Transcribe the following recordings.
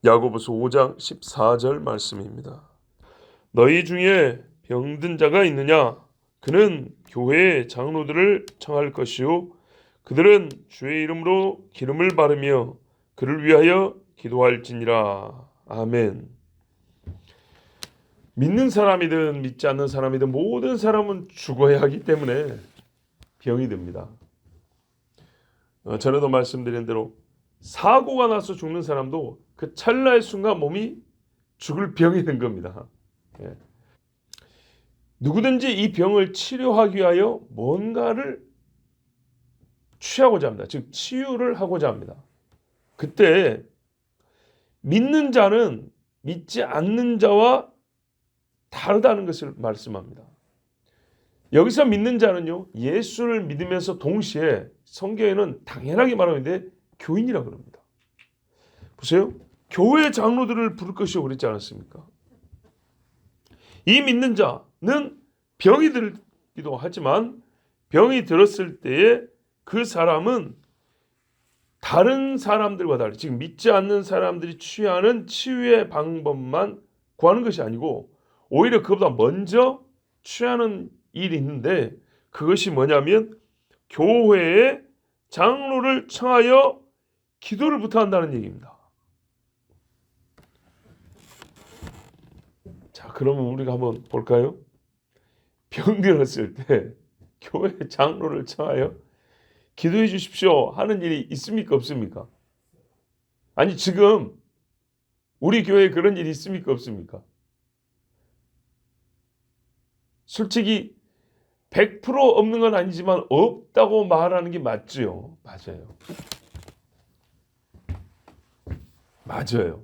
야고보서 5장 14절 말씀입니다. 너희 중에 병든 자가 있느냐? 그는 교회의 장로들을 청할 것이요 그들은 주의 이름으로 기름을 바르며 그를 위하여 기도할지니라. 아멘. 믿는 사람이든 믿지 않는 사람이든 모든 사람은 죽어야 하기 때문에 병이 듭니다. 전에도 말씀드린 대로 사고가 나서 죽는 사람도 그 찰나의 순간 몸이 죽을 병이 된 겁니다. 예. 누구든지 이 병을 치료하기 위하여 뭔가를 취하고자 합니다. 즉 치유를 하고자 합니다. 그때 믿는 자는 믿지 않는 자와 다르다는 것을 말씀합니다. 여기서 믿는 자는요, 예수를 믿으면서 동시에 성경에는 당연하게 말하는데 교인이라고 그럽니다. 보세요. 교회 장로들을 부를 것이라고 그랬지 않았습니까? 이 믿는 자는 병이 들기도 하지만 병이 들었을 때에 그 사람은 다른 사람들과 달리 지금 믿지 않는 사람들이 취하는 치유의 방법만 구하는 것이 아니고 오히려 그보다 먼저 취하는 일이 있는데 그것이 뭐냐면 교회의 장로를 청하여 기도를 부탁한다는 얘기입니다. 자, 그러면 우리가 한번 볼까요? 병 들었을 때 교회 장로를 청하여 기도해 주십시오 하는 일이 있습니까? 없습니까? 아니 지금 우리 교회에 그런 일이 있습니까? 없습니까? 솔직히 100% 없는 건 아니지만 없다고 말하는 게 맞죠? 맞아요. 맞아요.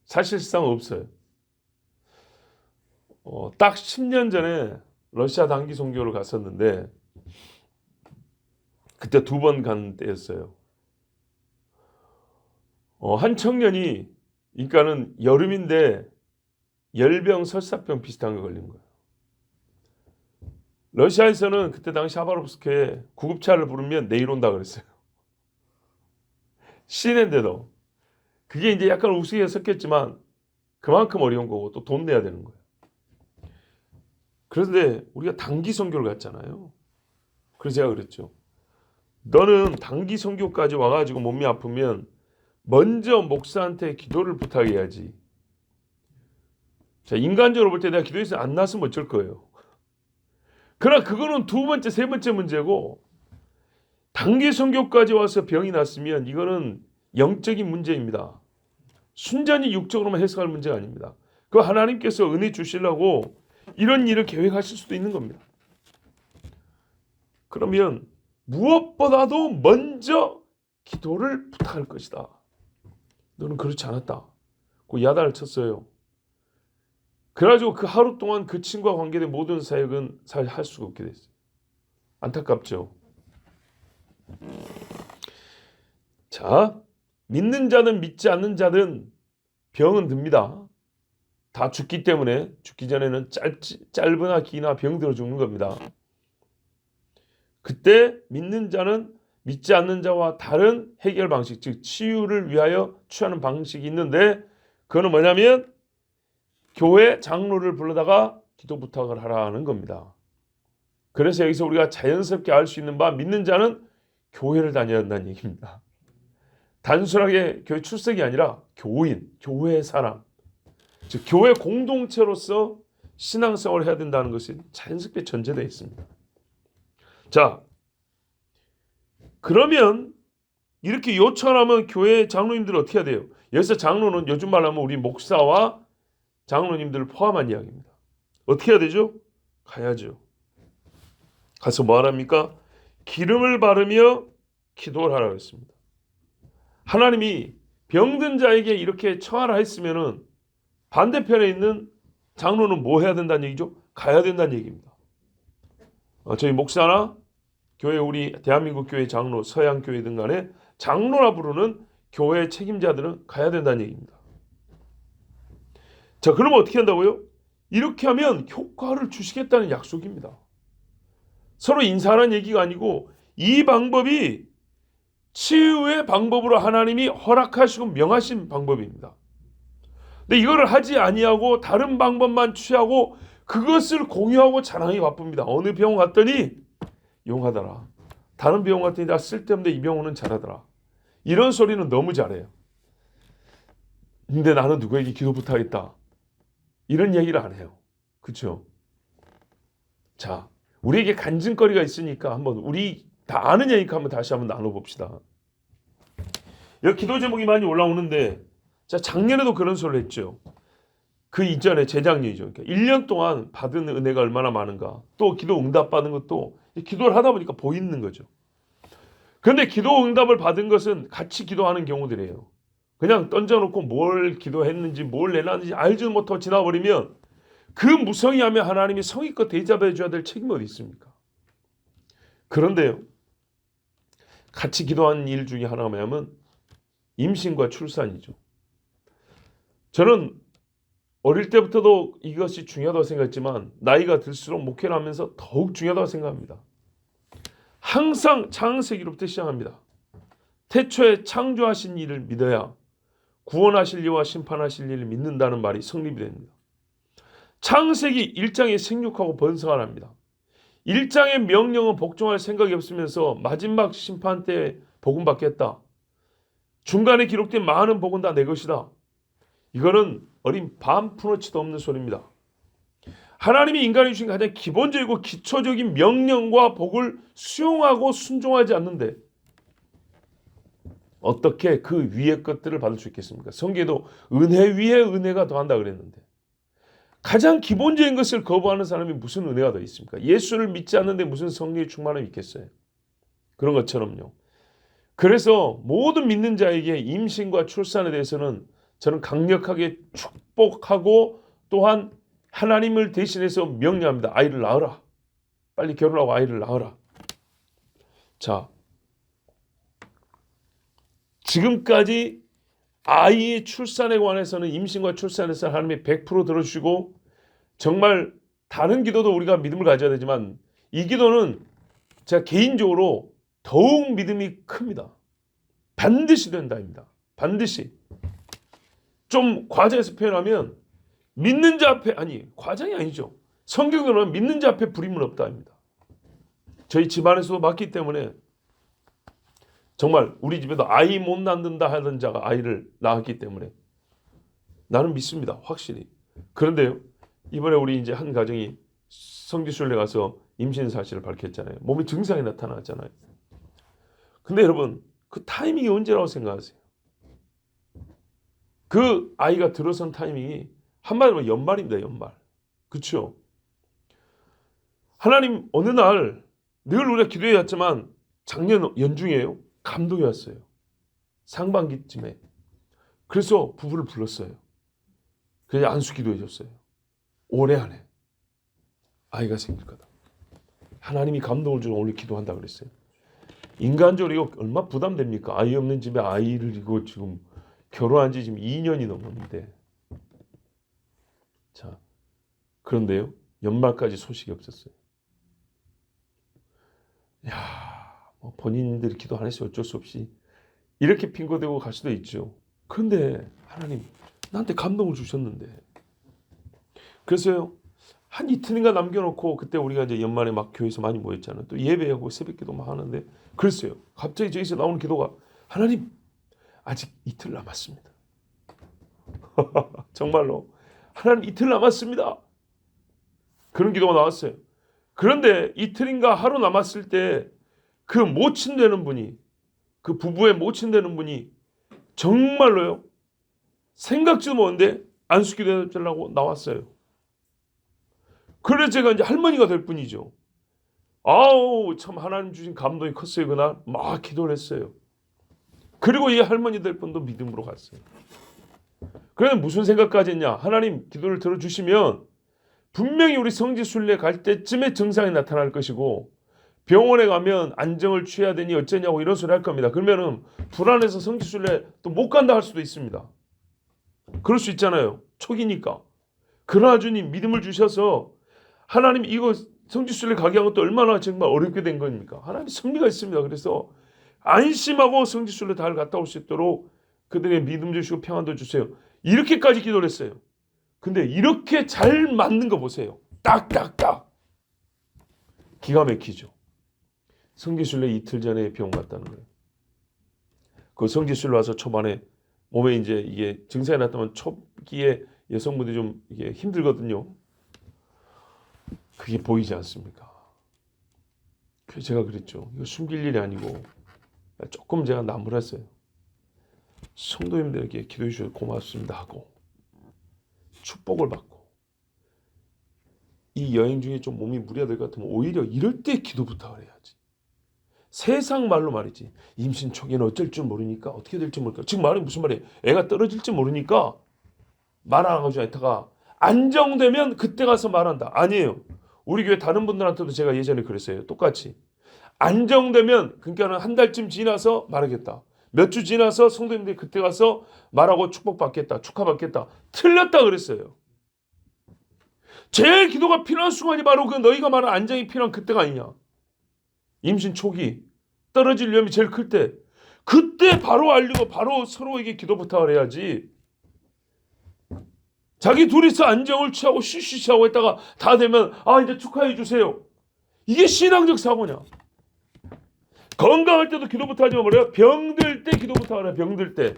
사실상 없어요. 딱 10년 전에 러시아 단기 선교를 갔었는데 그때 2번 간 때였어요. 한 청년이 그러니까는 여름인데 열병, 설사병 비슷한 거 걸린 거예요. 러시아에서는 그때 당시 하바롭스크에 구급차를 부르면 내일 온다 그랬어요. 시내인데도 그게 이제 약간 우스개 섞였지만 그만큼 어려운 거고 또 돈 내야 되는 거예요. 그런데 우리가 단기 선교를 갔잖아요. 그래서 제가 그랬죠. 너는 단기 선교까지 와가지고 몸이 아프면 먼저 목사한테 기도를 부탁해야지. 자, 인간적으로 볼 때 내가 기도해서 안 났으면 어쩔 거예요. 그러나 그거는 2번째, 3번째 문제고 단기 선교까지 와서 병이 났으면 이거는 영적인 문제입니다. 순전히 육적으로만 해석할 문제가 아닙니다. 그 하나님께서 은혜 주시려고 이런 일을 계획하실 수도 있는 겁니다. 그러면 무엇보다도 먼저 기도를 부탁할 것이다. 너는 그렇지 않았다. 그 야단을 쳤어요. 그래가지고 그 하루 동안 그 친구와 관계된 모든 사역은 사실 할 수가 없게 됐어요. 안타깝죠. 자, 믿는 자든 믿지 않는 자든 병은 듭니다. 다 죽기 때문에 죽기 전에는 짧으나 기나 병들어 죽는 겁니다. 그때 믿는 자는 믿지 않는 자와 다른 해결 방식, 즉 치유를 위하여 취하는 방식이 있는데 그거는 뭐냐면 교회 장로를 불러다가 기도 부탁을 하라는 겁니다. 그래서 여기서 우리가 자연스럽게 알 수 있는 바 믿는 자는 교회를 다녀야 한다는 얘기입니다. 단순하게 교회 출석이 아니라 교인, 교회의 사람, 즉 교회 공동체로서 신앙생활을 해야 된다는 것이 자연스럽게 전제되어 있습니다. 자, 그러면 이렇게 요청하면 교회 장로님들은 어떻게 해야 돼요? 여기서 장로는 요즘 말로 하면 우리 목사와 장로님들을 포함한 이야기입니다. 어떻게 해야 되죠? 가야죠. 가서 뭐 하랍니까? 기름을 바르며 기도를 하라고 했습니다. 하나님이 병든 자에게 이렇게 청하라 했으면은 반대편에 있는 장로는 뭐 해야 된다는 얘기죠? 가야 된다는 얘기입니다. 저희 목사나 교회 우리 대한민국 교회 장로, 서양 교회든 간에 장로라 부르는 교회 책임자들은 가야 된다는 얘기입니다. 자, 그러면 어떻게 한다고요? 이렇게 하면 효과를 주시겠다는 약속입니다. 서로 인사하는 얘기가 아니고 이 방법이 치유의 방법으로 하나님이 허락하시고 명하신 방법입니다. 근데 이거를 하지 아니하고 다른 방법만 취하고 그것을 공유하고 자랑이 바쁩니다. 어느 병원 갔더니 용하더라. 다른 병원 갔더니 나 쓸데없는데 이 병원은 잘하더라. 이런 소리는 너무 잘해요. 근데 나는 누구에게 기도 부탁했다. 이런 얘기를 안 해요. 그렇죠? 자, 우리에게 간증거리가 있으니까 한번 우리 다 아는 얘기니까 한번 다시 한번 나눠봅시다. 여기 기도 제목이 많이 올라오는데 자, 작년에도 그런 소리를 했죠. 그 이전에 재작년이죠. 그러니까 1년 동안 받은 은혜가 얼마나 많은가. 또 기도 응답 받은 것도 기도를 하다 보니까 보이는 거죠. 그런데 기도 응답을 받은 것은 같이 기도하는 경우들이에요. 그냥 던져놓고 뭘 기도했는지 뭘 내놨는지 알지도 못하고 지나버리면 그 무성의하며 하나님이 성의껏 대접해 줘야 될 책임이 어디 있습니까? 그런데요. 같이 기도하는 일 중에 하나가 뭐냐면 임신과 출산이죠. 저는 어릴 때부터도 이것이 중요하다고 생각했지만 나이가 들수록 목회를 하면서 더욱 중요하다고 생각합니다. 항상 창세기로부터 시작합니다. 태초에 창조하신 이를 믿어야 구원하실 이와 심판하실 이를 믿는다는 말이 성립이 됩니다. 창세기 1장에 생육하고 번성을 합니다. 1장의 명령은 복종할 생각이 없으면서 마지막 심판 때 복음 받겠다. 중간에 기록된 많은 복은 다 내 것이다. 이거는 어린 반푼어치도 없는 소리입니다. 하나님이 인간이 주신 가장 기본적이고 기초적인 명령과 복을 수용하고 순종하지 않는데 어떻게 그 위의 것들을 받을 수 있겠습니까? 성경에도 은혜 위에 은혜가 더한다 그랬는데 가장 기본적인 것을 거부하는 사람이 무슨 은혜가 더 있습니까? 예수를 믿지 않는데 무슨 성령의 충만함이 있겠어요? 그런 것처럼요. 그래서 모든 믿는 자에게 임신과 출산에 대해서는 저는 강력하게 축복하고 또한 하나님을 대신해서 명령합니다. 아이를 낳으라. 빨리 결혼하고 아이를 낳으라. 자, 지금까지 아이의 출산에 관해서는 임신과 출산에서 하나님이 100% 들어주시고 정말 다른 기도도 우리가 믿음을 가져야 되지만 이 기도는 제가 개인적으로 더욱 믿음이 큽니다. 반드시 된다입니다. 반드시. 좀 과장해서 표현하면 믿는 자 앞에 과장이 아니죠. 성경으로는 믿는 자 앞에 불임은 없다입니다. 저희 집안에서도 맞기 때문에 정말 우리 집에도 아이 못 낳는다 하던 자가 아이를 낳았기 때문에 나는 믿습니다. 확실히. 그런데요. 이번에 우리 이제 한 가정이 성지순례 가서 임신 사실을 밝혔잖아요. 몸에 증상이 나타났잖아요. 근데 여러분 그 타이밍이 언제라고 생각하세요? 그 아이가 들어선 타이밍이 한마디로 연말입니다. 연말. 그렇죠? 하나님 어느 날 늘 우리가 기도해 왔지만 작년 연중에요. 감동이 왔어요. 상반기쯤에. 그래서 부부를 불렀어요. 그래서 안수 기도해 줬어요. 올해 안에 아이가 생길 거다. 하나님이 감동을 주고 오늘 기도한다 그랬어요. 인간적으로 이거 얼마 부담됩니까? 아이 없는 집에 아이를 이거 지금 결혼한 지 지금 2년이 넘었는데. 자, 그런데요. 연말까지 소식이 없었어요. 뭐 본인들이 기도 안 했어요. 어쩔 수 없이. 이렇게 핑거대고 갈 수도 있죠. 그런데 하나님 나한테 감동을 주셨는데. 그래서요. 한 이틀인가 남겨놓고 그때 우리가 이제 연말에 막 교회에서 많이 모였잖아요. 또 예배하고 새벽기도 막 하는데 그랬어요. 갑자기 저기서 나오는 기도가 하나님 아직 이틀 남았습니다. 정말로 하나님 이틀 남았습니다. 그런 기도가 나왔어요. 그런데 이틀인가 하루 남았을 때 그 모친 되는 분이 그 부부의 모친 되는 분이 정말로요. 생각지도 못했는데 안수기도 해주려고 나왔어요. 그래서 제가 이제 할머니가 될 뿐이죠. 아우 참 하나님 주신 감동이 컸어요. 그날 막 기도를 했어요. 그리고 이 할머니 될 분도 믿음으로 갔어요. 그래서 무슨 생각까지 했냐. 하나님 기도를 들어주시면 분명히 우리 성지순례 갈 때쯤에 증상이 나타날 것이고 병원에 가면 안정을 취해야 되니 어쩌냐고 이런 소리 할 겁니다. 그러면은 불안해서 성지순례 또 못 간다 할 수도 있습니다. 그럴 수 있잖아요. 초기니까. 그러나 주님 믿음을 주셔서 하나님 이거 성지순례 가게 한 것도 얼마나 정말 어렵게 된 겁니까? 하나님 섭리가 있습니다. 그래서 안심하고 성지순례 잘 갔다 올 수 있도록 그들의 믿음 주시고 평안도 주세요. 이렇게까지 기도를 했어요. 근데 이렇게 잘 맞는 거 보세요. 딱딱딱. 기가 막히죠. 성지순례 이틀 전에 병원 갔다는 거예요. 그 성지순례 와서 초반에 몸에 이제 이게 증상이 나타나면 초기에 여성분들이 좀 이게 힘들거든요. 그게 보이지 않습니까? 그래서 제가 그랬죠. 이거 숨길 일이 아니고 조금 제가 나무랐어요. 성도님들에게 기도해 주셔서 고맙습니다 하고 축복을 받고 이 여행 중에 좀 몸이 무리가 될 것 같으면 오히려 이럴 때 기도 부탁을 해야지. 세상 말로 말이지. 임신 초기에는 어쩔 줄 모르니까 어떻게 될지 모르니까. 지금 말이 무슨 말이에요? 애가 떨어질지 모르니까 말 안 하고 있다가 안정되면 그때 가서 말한다. 아니에요. 우리 교회 다른 분들한테도 제가 예전에 그랬어요. 똑같이. 안정되면 그러니까는 한 달쯤 지나서 말하겠다. 몇 주 지나서 성도님들이 그때 가서 말하고 축복받겠다. 축하받겠다. 틀렸다 그랬어요. 제일 기도가 필요한 순간이 바로 그 너희가 말한 안정이 필요한 그때가 아니냐. 임신 초기 떨어질 위험이 제일 클 때 그때 바로 알리고 바로 서로에게 기도 부탁을 해야지. 자기 둘이서 안정을 취하고 쉬쉬하고 했다가 다 되면 이제 축하해 주세요. 이게 신앙적 사고냐. 건강할 때도 기도 부탁하지 말아요. 병들 때 기도 부탁을 해요. 병들 때.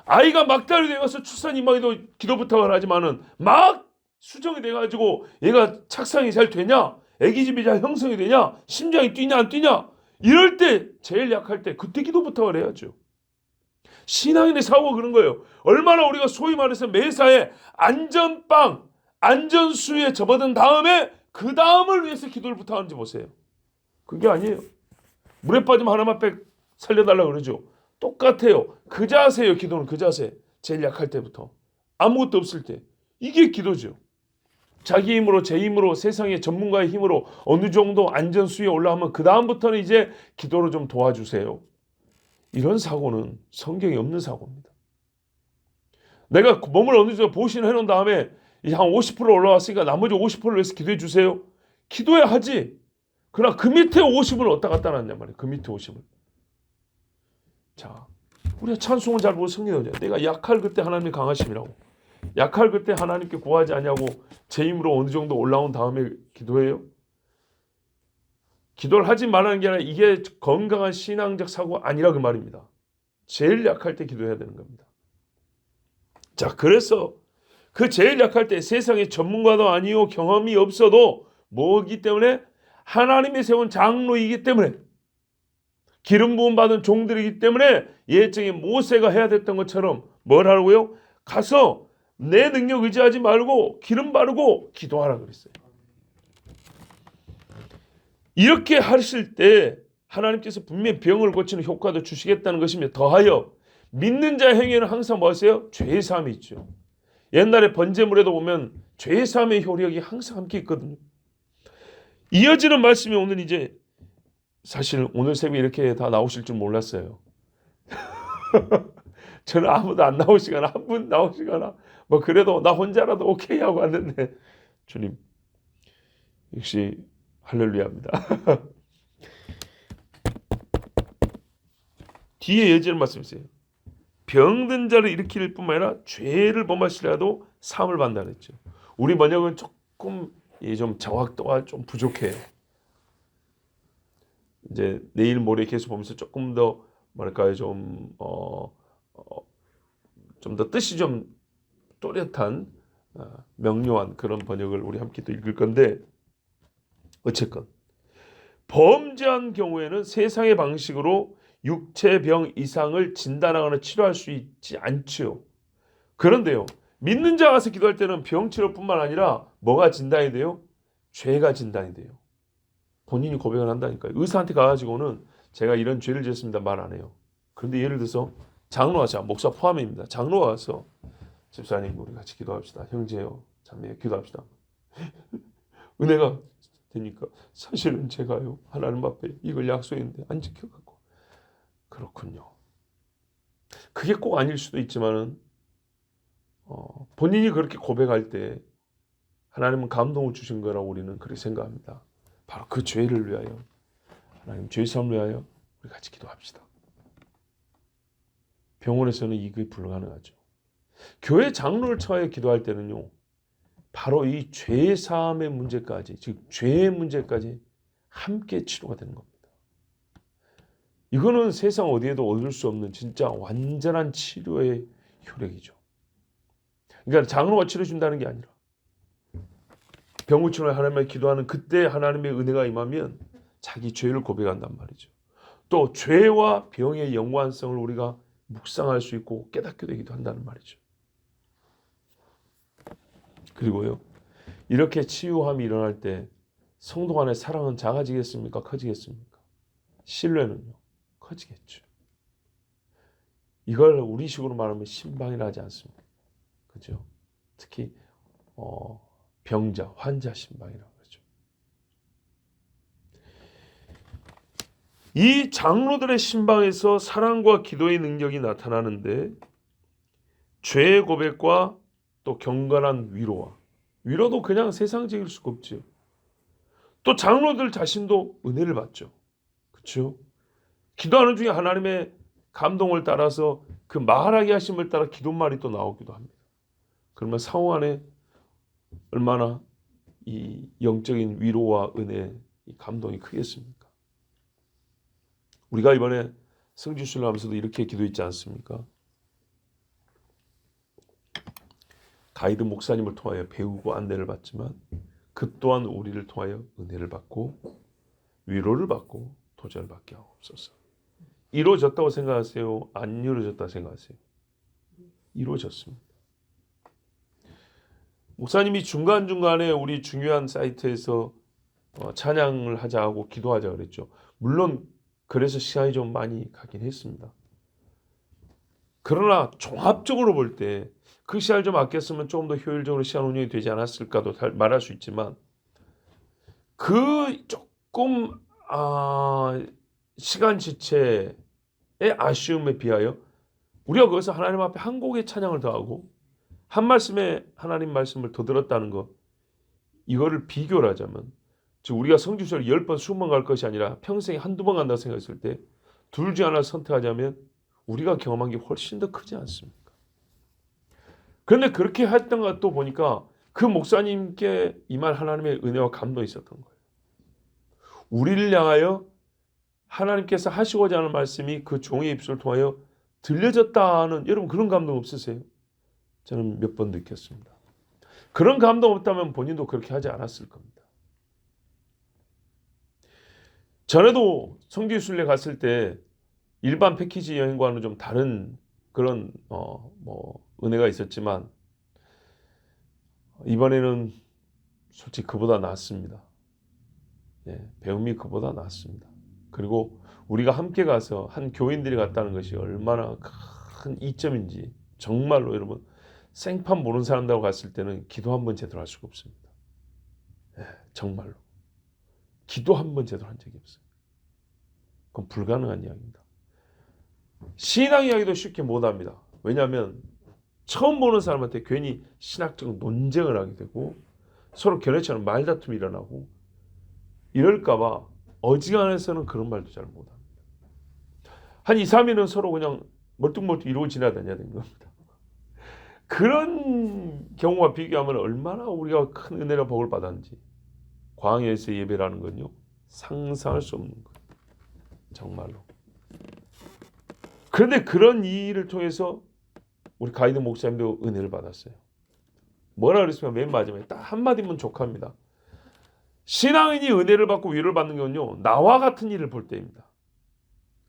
아이가 막달이 돼가서 출산 임박에도 기도 부탁을 하지만은 막 수정이 돼가지고 얘가 착상이 잘 되냐? 애기집이 잘 형성이 되냐? 심장이 뛰냐 안 뛰냐? 이럴 때 제일 약할 때 그때 기도 부탁을 해야죠. 신앙인의 사고가 그런 거예요. 얼마나 우리가 소위 말해서 매사에 안전빵, 안전수에 접어든 다음에 그 다음을 위해서 기도를 부탁하는지 보세요. 그게 아니에요. 물에 빠지면 하나만 빽 살려달라고 그러죠. 똑같아요. 그 자세예요. 기도는 그 자세. 제일 약할 때부터. 아무것도 없을 때. 이게 기도죠. 자기 힘으로 제 힘으로 세상의 전문가의 힘으로 어느 정도 안전수위에 올라가면 그 다음부터는 이제 기도로 좀 도와주세요. 이런 사고는 성경에 없는 사고입니다. 내가 몸을 어느 정도 보신을 해놓은 다음에 한 50% 올라왔으니까 나머지 50%를 위해서 기도해 주세요. 기도해야 하지. 그러나 그 밑에 50을 어디다 갖다 놨냔 말이에요. 그 밑에 50을. 자, 우리가 찬송은 잘 모르고 성경이죠. 내가 약할 그때 하나님이 강하심이라고. 약할 그때 하나님께 구하지 않냐고 제 힘으로 어느 정도 올라온 다음에 기도해요. 기도를 하지 말라는 게 아니라 이게 건강한 신앙적 사고가 아니라 그 말입니다. 제일 약할 때 기도해야 되는 겁니다. 자, 그래서 그 제일 약할 때 세상의 전문가도 아니고 경험이 없어도 뭐기 때문에 하나님이 세운 장로이기 때문에 기름 부음 받은 종들이기 때문에 예적인 모세가 해야 됐던 것처럼 뭘 하라고요? 가서 내 능력 의지하지 말고 기름 바르고 기도하라 그랬어요. 이렇게 하실 때 하나님께서 분명히 병을 고치는 효과도 주시겠다는 것이며 더하여 믿는 자의 행위에는 항상 뭐 하세요? 죄의 사함이 있죠. 옛날에 번제물에도 보면 죄의 사함의 효력이 항상 함께 있거든요. 이어지는 말씀이 오늘 이제 사실 오늘 새벽에 이렇게 다 나오실 줄 몰랐어요. 저는 아무도 안 나오시거나 한 분 나오시거나 뭐 그래도 나 혼자라도 오케이 하고 왔는데 주님 역시 할렐루야입니다. 뒤에 이어지는 말씀이 있어요. 병든 자를 일으킬 뿐만 아니라 죄를 범하시라도 사함을 받는다 그랬죠. 우리 번역은 조금 좀 정확도가 좀 부족해요. 이제 내일 모레 계속 보면서 조금 더 뭐랄까요 좀 더 뜻이 좀 또렷한 명료한 그런 번역을 우리 함께 또 읽을 건데 어쨌건 범죄한 경우에는 세상의 방식으로 육체병 이상을 진단하거나 치료할 수 있지 않죠. 그런데요. 믿는 자가 가서 기도할 때는 병치료뿐만 아니라 뭐가 진단이 돼요? 죄가 진단이 돼요. 본인이 고백을 한다니까요. 의사한테 가가지고는 제가 이런 죄를 지었습니다 말 안 해요. 그런데 예를 들어서 장로가 자 목사 포함입니다. 장로가 와서 집사님 우리 같이 기도합시다. 형제요 자매요 기도합시다. 은혜가 되니까 사실은 제가요 하나님 앞에 이걸 약속했는데 안 지켜갖고 그렇군요. 그게 꼭 아닐 수도 있지만은 본인이 그렇게 고백할 때 하나님은 감동을 주신 거라고 우리는 그렇게 생각합니다. 바로 그 죄를 위하여 하나님 죄 사함을 위하여 우리 같이 기도합시다. 병원에서는 이게 불가능하죠. 교회 장로를 처하여 기도할 때는요, 바로 이 죄 사함의 문제까지, 즉 죄의 문제까지 함께 치료가 되는 겁니다. 이거는 세상 어디에도 얻을 수 없는 진짜 완전한 치료의 효력이죠. 그러니까 장로가 치료 준다는 게 아니라 병을 치료해 하나님께 기도하는 그때 하나님의 은혜가 임하면 자기 죄를 고백한단 말이죠. 또 죄와 병의 연관성을 우리가 묵상할 수 있고 깨닫게 되기도 한다는 말이죠. 그리고요, 이렇게 치유함이 일어날 때 성도 간의 사랑은 작아지겠습니까? 커지겠습니까? 신뢰는요, 커지겠죠. 이걸 우리식으로 말하면 신방이라 하지 않습니까? 그죠? 특히 병자, 환자 신방이라고 그러죠. 이 장로들의 신방에서 사랑과 기도의 능력이 나타나는데 죄의 고백과 또 경건한 위로도 그냥 세상적일 수가 없죠. 또 장로들 자신도 은혜를 받죠. 그렇죠? 기도하는 중에 하나님의 감동을 따라서 그 말하게 하심을 따라 기도말이 또 나오기도 합니다. 그러면 상호 안에 얼마나 이 영적인 위로와 은혜, 이 감동이 크겠습니까? 우리가 이번에 성지순례 하면서도 이렇게 기도했지 않습니까? 가이드 목사님을 통하여 배우고 안내를 받지만 그 또한 우리를 통하여 은혜를 받고 위로를 받고 도전을 받게 하옵소서. 이루어졌다고 생각하세요? 안 이루어졌다고 생각하세요? 이루어졌습니다. 목사님이 중간중간에 우리 중요한 사이트에서 찬양을 하자 하고 기도하자 그랬죠. 물론 그래서 시간이 좀 많이 가긴 했습니다. 그러나 종합적으로 볼 때 그 시간을 좀 아꼈으면 조금 더 효율적으로 시간 운영이 되지 않았을까도 말할 수 있지만 그 조금 시간 지체의 아쉬움에 비하여 우리가 거기서 하나님 앞에 한 곡의 찬양을 더하고 한 말씀에 하나님 말씀을 더 들었다는 것, 이거를 비교를 하자면, 즉 우리가 성지순례를 10번, 20번 갈 것이 아니라 평생에 한두 번 간다고 생각했을 때 둘 중 하나를 선택하자면 우리가 경험한 게 훨씬 더 크지 않습니까? 그런데 그렇게 했던 것도 보니까 그 목사님께 임한 하나님의 은혜와 감동이 있었던 거예요. 우리를 향하여 하나님께서 하시고자 하는 말씀이 그 종의 입술을 통하여 들려졌다는, 여러분 그런 감동 없으세요? 저는 몇 번 느꼈습니다. 그런 감동 없다면 본인도 그렇게 하지 않았을 겁니다. 전에도 성지순례 갔을 때 일반 패키지 여행과는 좀 다른 그런 은혜가 있었지만 이번에는 솔직히 그보다 낫습니다. 배움이 그보다 낫습니다. 그리고 우리가 함께 가서 한 교인들이 갔다는 것이 얼마나 큰 이점인지 정말로 여러분, 생판 모르는 사람들하고 갔을 때는 기도 한 번 제대로 할 수가 없습니다. 정말로 기도 한 번 제대로 한 적이 없어요. 그건 불가능한 이야기입니다. 신앙 이야기도 쉽게 못합니다. 왜냐하면 처음 보는 사람한테 괜히 신학적 논쟁을 하게 되고 서로 견해처럼 말다툼이 일어나고 이럴까 봐 어지간해서는 그런 말도 잘 못합니다. 한 2, 3일은 서로 그냥 멀뚱멀뚱 이러고 지나다녀야 되는 겁니다. 그런 경우와 비교하면 얼마나 우리가 큰 은혜와 복을 받았는지, 광야에서 예배라는 건요 상상할 수 없는 거예요. 정말로. 그런데 그런 일을 통해서 우리 가이드 목사님도 은혜를 받았어요. 뭐라 그랬으면 맨 마지막에 딱 한마디면 족합니다. 신앙인이 은혜를 받고 위로를 받는 건요, 나와 같은 일을 볼 때입니다.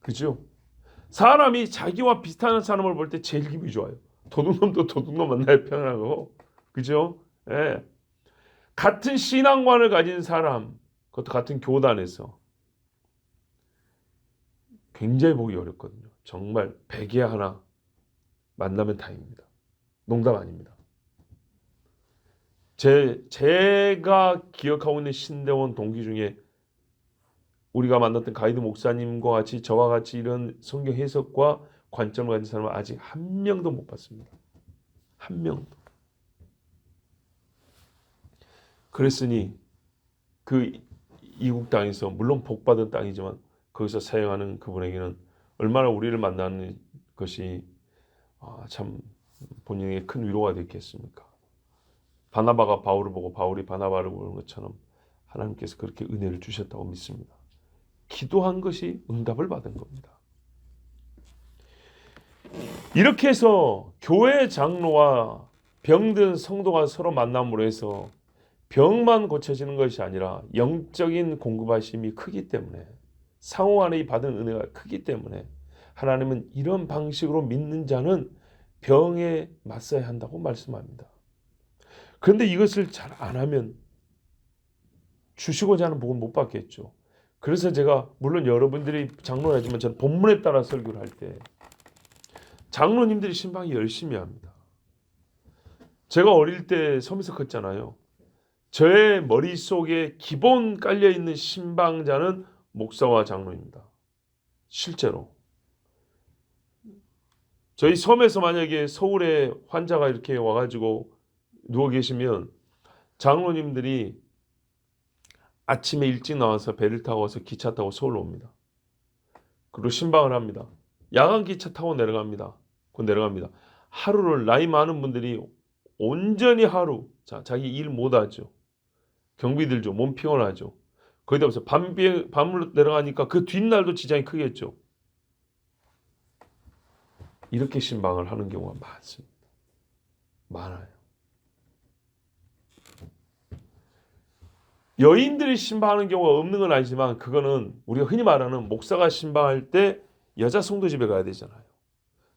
그죠? 사람이 자기와 비슷한 사람을 볼 때 제일 기분이 좋아요. 도둑놈도 도둑놈 만나야 편하고, 그죠? 같은 신앙관을 가진 사람, 그것도 같은 교단에서 굉장히 보기 어렵거든요. 정말 100에 하나 만나면 다행입니다. 농담 아닙니다. 제가 기억하고 있는 신대원 동기 중에 우리가 만났던 가이드 목사님과 같이 저와 같이 이런 성경 해석과 관점을 가진 사람은 아직 한 명도 못 봤습니다. 한 명도. 그랬으니 그 이국 땅에서 물론 복받은 땅이지만 거기서 사용하는 그분에게는 얼마나 우리를 만나는 것이 참 본인에게 큰 위로가 됐겠습니까? 바나바가 바울을 보고 바울이 바나바를 보는 것처럼 하나님께서 그렇게 은혜를 주셨다고 믿습니다. 기도한 것이 응답을 받은 겁니다. 이렇게 해서 교회 장로와 병든 성도가 서로 만남으로 해서 병만 고쳐지는 것이 아니라 영적인 공급하심이 크기 때문에 상호 간에 받은 은혜가 크기 때문에 하나님은 이런 방식으로 믿는 자는 병에 맞서야 한다고 말씀합니다. 그런데 이것을 잘 안 하면 주시고자 하는 복은 못 받겠죠. 그래서 제가 물론 여러분들이 장로라지만 저는 본문에 따라 설교를 할 때 장로님들이 신방이 열심히 합니다. 제가 어릴 때 섬에서 컸잖아요. 저의 머릿속에 기본 깔려있는 신방자는 목사와 장로입니다. 실제로. 저희 섬에서 만약에 서울에 환자가 이렇게 와가지고 누워 계시면 장로님들이 아침에 일찍 나와서 배를 타고 와서 기차 타고 서울로 옵니다. 그리고 신방을 합니다. 야간 기차 타고 내려갑니다. 하루를 나이 많은 분들이 온전히 하루 자기 일 못하죠. 경비 들죠. 몸 피곤하죠. 거기다 무슨 밤을 내려가니까 그 뒷날도 지장이 크겠죠. 이렇게 신방을 하는 경우가 많습니다. 많아요. 여인들이 신방하는 경우가 없는 건 아니지만 그거는 우리가 흔히 말하는 목사가 신방할 때 여자 성도 집에 가야 되잖아요.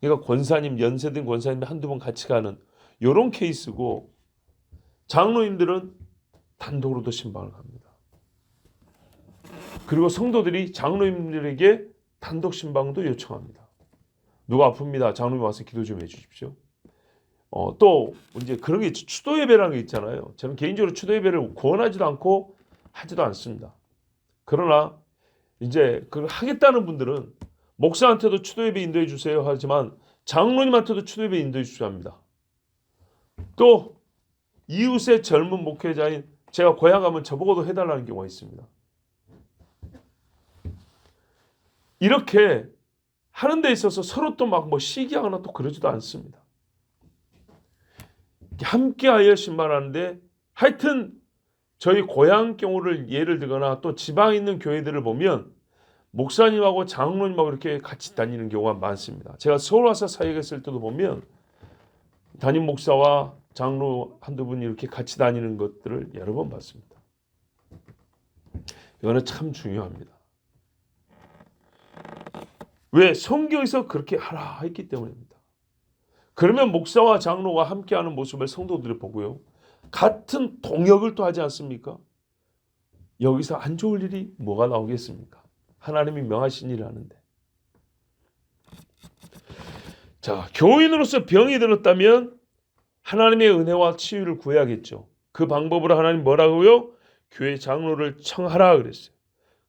그러니까 권사님, 연세든 권사님이 한두 번 같이 가는 이런 케이스고 장로님들은 단독으로도 신방을 합니다. 그리고 성도들이 장로님들에게 단독 신방도 요청합니다. 누가 아픕니다. 장로님 와서 기도 좀 해주십시오. 또 이제 그런 게 추도 예배라는 게 있잖아요. 저는 개인적으로 추도 예배를 권하지도 않고 하지도 않습니다. 그러나 이제 그걸 하겠다는 분들은 목사한테도 추도 예배 인도해 주세요 하지만 장로님한테도 추도 예배 인도해 주셔야 합니다. 또 이웃의 젊은 목회자인 제가 고향 가면 저보고도 해달라는 경우가 있습니다. 이렇게 하는 데 있어서 서로 또 막 뭐 시기하거나 또 그러지도 않습니다. 함께하여 신방하는데 하여튼 저희 고향 경우를 예를 들거나 또 지방에 있는 교회들을 보면 목사님하고 장로님하고 이렇게 같이 다니는 경우가 많습니다. 제가 서울 와서 사역했을 때도 보면 담임 목사와 장로 한두 분이 이렇게 같이 다니는 것들을 여러 번 봤습니다. 이거는 참 중요합니다. 왜? 성경에서 그렇게 하라 했기 때문입니다. 그러면 목사와 장로가 함께하는 모습을 성도들이 보고요. 같은 동역을 또 하지 않습니까? 여기서 안 좋을 일이 뭐가 나오겠습니까? 하나님이 명하신 일을 하는데. 자, 교인으로서 병이 들었다면 하나님의 은혜와 치유를 구해야겠죠. 그 방법으로 하나님 뭐라고요? 교회 장로를 청하라 그랬어요.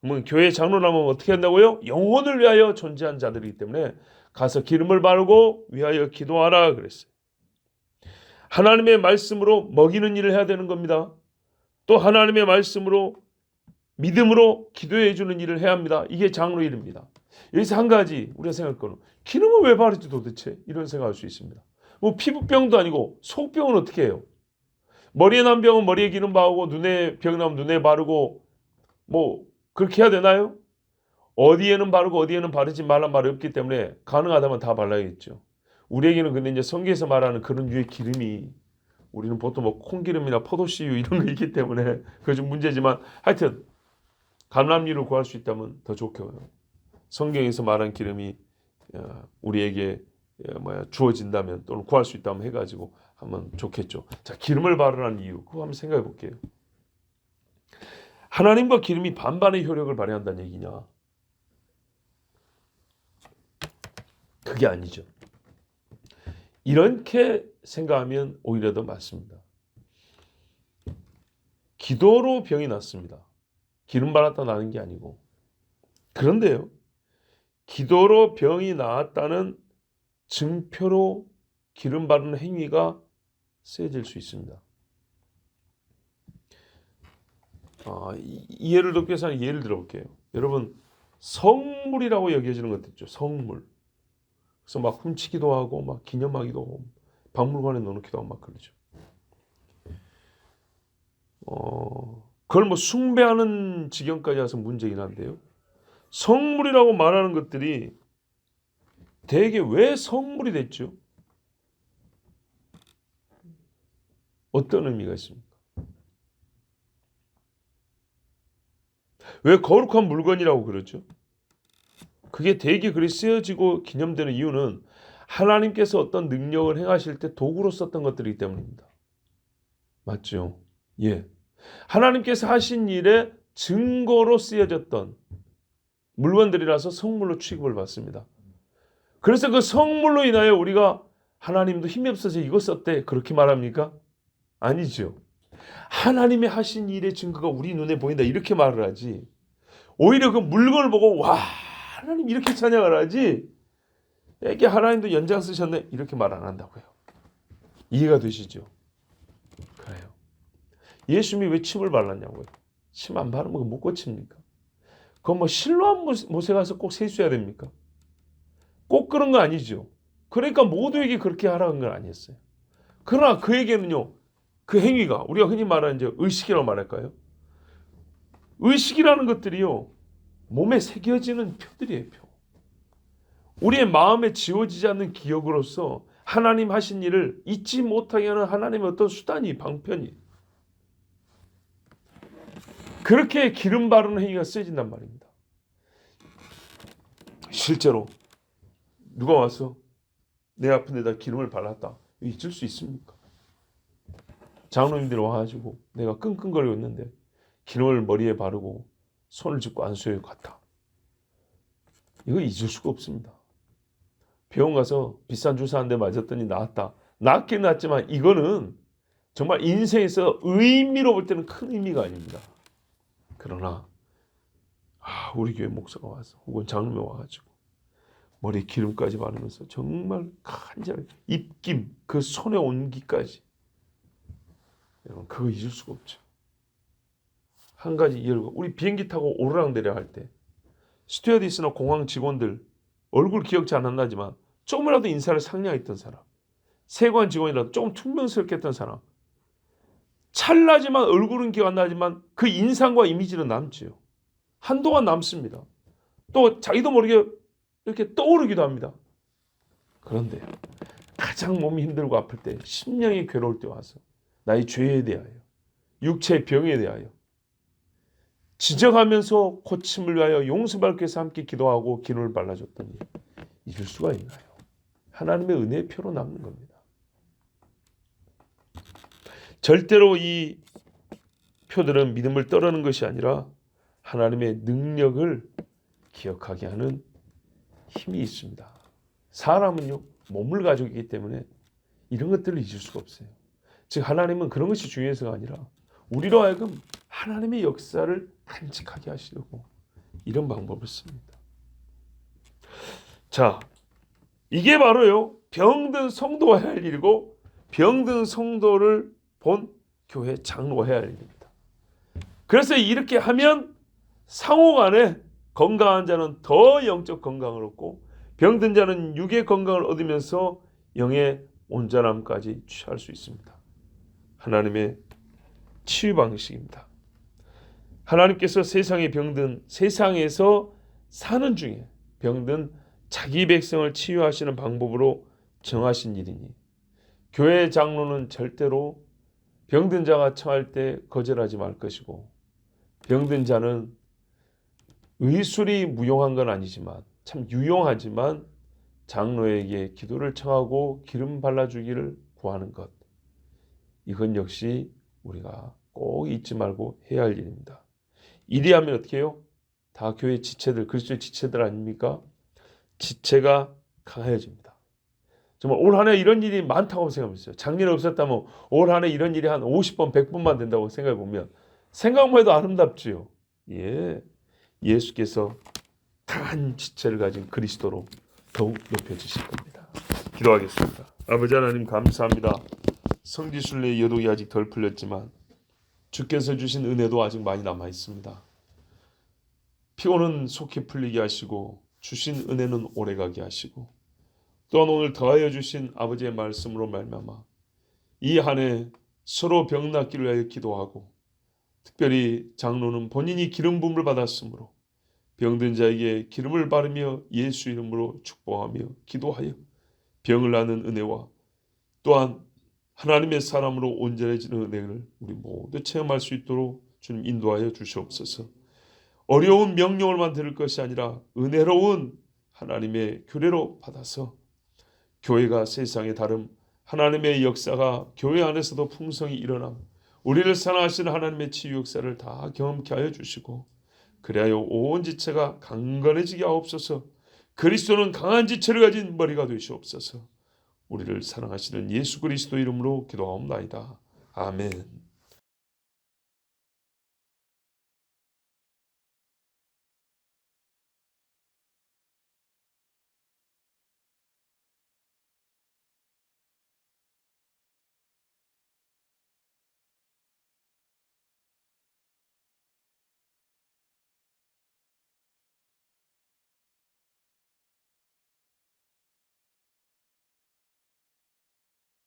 그러면 교회 장로라면 어떻게 한다고요? 영혼을 위하여 존재한 자들이기 때문에 가서 기름을 바르고 위하여 기도하라 그랬어요. 하나님의 말씀으로 먹이는 일을 해야 되는 겁니다. 또 하나님의 말씀으로 믿음으로 기도해 주는 일을 해야 합니다. 이게 장로 일입니다. 여기서 한 가지 우리가 생각할 거는 기름을 왜 바르지 도대체? 이런 생각할 수 있습니다. 뭐 피부병도 아니고 속병은 어떻게 해요? 머리에 난 병은 머리에 기름 바르고 눈에 병 나면 눈에 바르고 뭐 그렇게 해야 되나요? 어디에는 바르고 어디에는 바르지 말란 말이 없기 때문에 가능하다면 다 발라야겠죠. 우리에게는 근데 이제 성경에서 말하는 그런 유의 기름이 우리는 보통 뭐 콩기름이나 포도씨유 이런 거 있기 때문에 그게 좀 문제지만 하여튼 감람유를 구할 수 있다면 더 좋고요. 성경에서 말한 기름이 우리에게 주어진다면 또는 구할 수 있다면 해가지고 하면 좋겠죠. 자, 기름을 바르라는 이유 그거 한번 생각해 볼게요. 하나님과 기름이 반반의 효력을 발휘한다는 얘기냐? 그게 아니죠. 이렇게 생각하면 오히려 더 맞습니다. 기도로 병이 낫습니다. 기름 발랐다 나는 게 아니고. 그런데요. 기도로 병이 나았다는 증표로 기름 바르는 행위가 세질 수 있습니다. 이 예를 돕기 위해서 예를 들어볼게요. 여러분 성물이라고 여겨지는 것들 있죠. 성물. 그래서 막 훔치기도 하고 막 기념하기도 하고 박물관에 넣어놓기도 하고 막 그러죠. 그걸 뭐 숭배하는 지경까지 와서 문제긴 한데요. 성물이라고 말하는 것들이 대개 왜 성물이 됐죠? 어떤 의미가 있습니까? 왜 거룩한 물건이라고 그러죠? 그게 대개 그리 쓰여지고 기념되는 이유는 하나님께서 어떤 능력을 행하실 때 도구로 썼던 것들이기 때문입니다. 맞죠? 예. 하나님께서 하신 일의 증거로 쓰여졌던 물건들이라서 성물로 취급을 받습니다. 그래서 그 성물로 인하여 우리가 하나님도 힘이 없어서 이거 썼대 그렇게 말합니까? 아니죠. 하나님의 하신 일의 증거가 우리 눈에 보인다 이렇게 말을 하지. 오히려 그 물건을 보고 와 하나님 이렇게 찬양을 하지. 이게 하나님도 연장 쓰셨네 이렇게 말 안 한다고요. 이해가 되시죠? 그래요. 예수님이 왜 침을 발랐냐고요. 침 안 바르면 못 고칩니까? 그건 뭐 실로암 못에 가서 꼭 세수해야 됩니까? 꼭 그런 거 아니죠. 그러니까 모두에게 그렇게 하라는 건 아니었어요. 그러나 그에게는요. 그 행위가 우리가 흔히 말하는 이제 의식이라고 말할까요? 의식이라는 것들이요. 몸에 새겨지는 표들이에요. 표. 우리의 마음에 지워지지 않는 기억으로서 하나님 하신 일을 잊지 못하게 하는 하나님의 어떤 수단이 방편이 그렇게 기름 바르는 행위가 쓰여진단 말입니다. 실제로 누가 와서 내 아픈 데다 기름을 발랐다. 잊을 수 있습니까? 장로님들이 와가지고 내가 끙끙거리고 있는데 기름을 머리에 바르고 손을 짚고 안수해 갔다. 이거 잊을 수가 없습니다. 병원 가서 비싼 주사 한 대 맞았더니 나았다. 낫긴 낫지만 이거는 정말 인생에서 의미로 볼 때는 큰 의미가 아닙니다. 그러나 우리 교회 목사가 와서 혹은 장로님이 와가지고 머리에 기름까지 바르면서 정말 간절하게 입김 그 손의 온기까지 여러분 그거 잊을 수가 없죠. 한 가지 이해를 우리 비행기 타고 오르락내리락 할 때 스튜어디스나 공항 직원들 얼굴 기억지 않았나지만 조금이라도 인사를 상냥했던 사람 세관 직원이라도 조금 퉁명스럽게 했던 사람 찰나지만 얼굴은 기억 안 나지만 그 인상과 이미지는 남지요. 한동안 남습니다. 또 자기도 모르게 이렇게 떠오르기도 합니다. 그런데 가장 몸이 힘들고 아플 때 심령이 괴로울 때 와서 나의 죄에 대하여 육체의 병에 대하여 지적하면서 고침을 위하여 용서받기 위해서 함께 기도하고 기름을 발라줬더니 잊을 수가 있나요? 하나님의 은혜의 표로 남는 겁니다. 절대로 이 표들은 믿음을 떠나는 것이 아니라 하나님의 능력을 기억하게 하는 힘이 있습니다. 사람은요 몸을 가지고 있기 때문에 이런 것들을 잊을 수가 없어요. 즉 하나님은 그런 것이 중요해서가 아니라 우리로 하여금 하나님의 역사를 간직하게 하시려고 이런 방법을 씁니다. 자, 이게 바로요 병든 성도가 해야 할 일이고 병든 성도를 본 교회 장로가 해야 할 일입니다. 그래서 이렇게 하면 상호간에 건강한 자는 더 영적 건강을 얻고 병든 자는 육의 건강을 얻으면서 영의 온전함까지 취할 수 있습니다. 하나님의 치유 방식입니다. 하나님께서 세상에서 사는 중에 병든 자기 백성을 치유하시는 방법으로 정하신 일이니 교회 장로는 절대로 병든 자가 청할 때 거절하지 말 것이고 병든 자는 의술이 무용한 건 아니지만 참 유용하지만 장로에게 기도를 청하고 기름 발라주기를 구하는 것 이건 역시 우리가 꼭 잊지 말고 해야 할 일입니다. 이리하면 어떻게 해요? 다 교회 지체들 그리스도의 지체들 아닙니까? 지체가 강해집니다. 정말 올 한 해 이런 일이 많다고 생각했어요. 작년에 없었다면 올 한 해 이런 일이 한 50번 100번만 된다고 생각해 보면 생각만 해도 아름답지요. 예, 예수께서 강한 지체를 가진 그리스도로 더욱 높여주실 겁니다. 기도하겠습니다. 아버지 하나님 감사합니다. 성지순례의 여독이 아직 덜 풀렸지만 주께서 주신 은혜도 아직 많이 남아 있습니다. 피곤은 속히 풀리게 하시고 주신 은혜는 오래가게 하시고 또한 오늘 더하여 주신 아버지의 말씀으로 말미암아 이 한 해 서로 병 낫기를 위하여 기도하고 특별히 장로는 본인이 기름 부음을 받았으므로 병든 자에게 기름을 바르며 예수 이름으로 축복하며 기도하여 병을 나는 은혜와 또한 하나님의 사람으로 온전해지는 은혜를 우리 모두 체험할 수 있도록 주님 인도하여 주시옵소서. 어려운 명령을만 들을 것이 아니라 은혜로운 하나님의 규례로 받아서 교회가 세상의 다름 하나님의 역사가 교회 안에서도 풍성히 일어나 우리를 사랑하시는 하나님의 치유 역사를 다 경험케 하여 주시고 그리하여 온 지체가 강건해지게 하옵소서. 그리스도는 강한 지체를 가진 머리가 되시옵소서. 우리를 사랑하시는 예수 그리스도 이름으로 기도하옵나이다. 아멘.